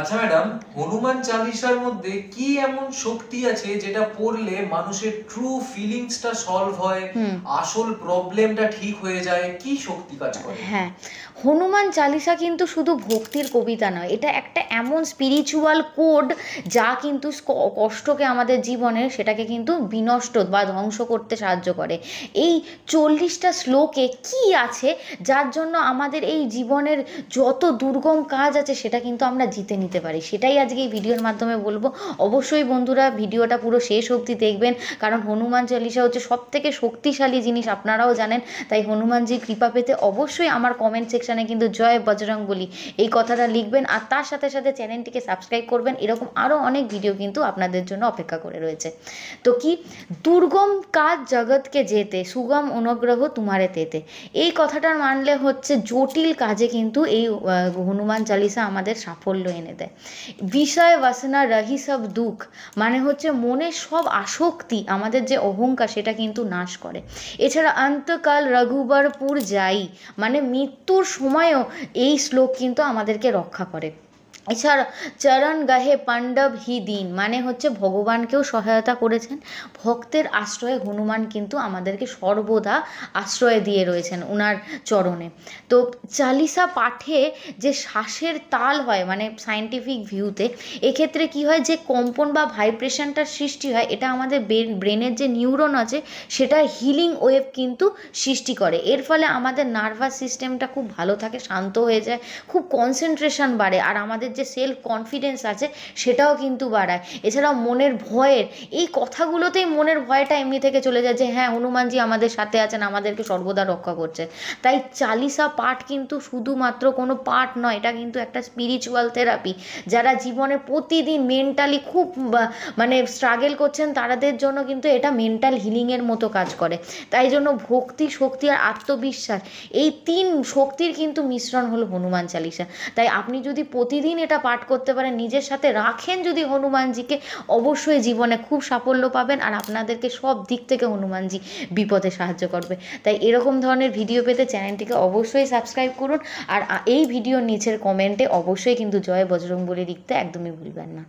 আচ্ছা ম্যাডাম, হনুমান চালিসার মধ্যে কি এমন শক্তি আছে যেটা পড়লে মানুষের ট্রু ফিলিংসটা সলভ হয়, আসল প্রবলেমটা ঠিক হয়ে যায়? কি শক্তি কাজ করে? হ্যাঁ, হনুমান চালিসা কিন্তু শুধু ভক্তির কবিতা নয়, এটা একটা এমন স্পিরিচুয়াল কোড যা কিন্তু কষ্টকে আমাদের জীবনের সেটাকে কিন্তু বিনষ্ট বা ধ্বংস করতে সাহায্য করে। এই 40টা শ্লোকে কি আছে যার জন্য আমাদের এই জীবনের যত দুর্গম কাজ আছে সেটা কিন্তু আমরা জিতে নিতে পারি, সেটাই আজকে এই ভিডিওর মাধ্যমে বলবো। অবশ্যই বন্ধুরা ভিডিওটা পুরো শেষ অবধি দেখবেন, কারণ হনুমান চালিসা হচ্ছে সব থেকে শক্তিশালী জিনিস, আপনারাও জানেন। তাই হনুমানজির কৃপা পেতে অবশ্যই আমার কমেন্ট সেকশানে কিন্তু জয় বজরং বলি এই কথাটা লিখবেন, আর তার সাথে সাথে চ্যানেলটিকে সাবস্ক্রাইব করবেন। এরকম আরও অনেক ভিডিও কিন্তু আপনাদের জন্য অপেক্ষা করে রয়েছে। তো কি, দুর্গম কাজ জগৎকে যেতে, সুগম অনুগ্রহ তোমারে তেতে, এই কথাটার মানলে হচ্ছে জটিল কাজে কিন্তু এই হনুমান চালিসা আমাদের সাফল্য এনে দেয়। বিষয় বাসনা রহি সব দুঃখ, মানে হচ্ছে মনের সব আসক্তি, আমাদের যে অহংকার সেটা কিন্তু নাশ করে। এছাড়া অন্তকাল রঘুবরপুর যাই, মানে মৃত্যুর সময়ও এই শ্লোক কিন্তু আমাদেরকে রক্ষা করে। এছাড়া চরণ গাহে পাণ্ডব হি দিন, মানে হচ্ছে ভগবানকেও সহায়তা করেছেন। ভক্তের আশ্রয়ে হনুমান কিন্তু আমাদেরকে সর্বদা আশ্রয় দিয়ে রয়েছেন ওনার চরণে। তো চালিসা পাঠে যে শ্বাসের তাল হয়, মানে সায়েন্টিফিক ভিউতে এক্ষেত্রে কি হয়, যে কম্পন বা ভাইব্রেশনটার সৃষ্টি হয়, এটা আমাদের ব্রেনের যে নিউরন আছে সেটা হিলিং ওয়েভ কিন্তু সৃষ্টি করে। এর ফলে আমাদের নার্ভাস সিস্টেমটা খুব ভালো থাকে, শান্ত হয়ে যায়, খুব কনসেন্ট্রেশন বাড়ে, আর আমাদের যে সেলফ কনফিডেন্স আছে সেটাও কিন্তু বাড়ায়। এছাড়াও মনের ভয়ের, এই কথাগুলোতেই মনের ভয়টা এমনি থেকে চলে যায় যে হ্যাঁ, হনুমানজি আমাদের সাথে আছেন, আমাদেরকে সর্বদা রক্ষা করছে। তাই চালিসা পাঠ কিন্তু শুধুমাত্র কোনো পাঠ নয়, এটা কিন্তু একটা স্পিরিচুয়াল থেরাপি। যারা জীবনে প্রতিদিন মেন্টালি খুব মানে স্ট্রাগল করছেন তাদের জন্য কিন্তু এটা মেন্টাল হিলিংয়ের মতো কাজ করে। তাই জন্য ভক্তি, শক্তি আর আত্মবিশ্বাস, এই 3 শক্তির কিন্তু মিশ্রণ হলো হনুমান চালিসা। তাই আপনি যদি প্রতিদিন এটা পাঠ করতে পারেন, নিজের সাথে রাখেন যদি হনুমানজিকে, অবশ্যই জীবনে খুব সাফল্য পাবেন, আর আপনাদেরকে সব দিক থেকে হনুমানজি বিপদে সাহায্য করবে। তাই এরকম ধরনের ভিডিও পেতে চ্যানেলটিকে অবশ্যই সাবস্ক্রাইব করুন, আর এই ভিডিওর নিচের কমেন্টে অবশ্যই কিন্তু জয় বজরং বলি লিখতে একদমই ভুলবেন না।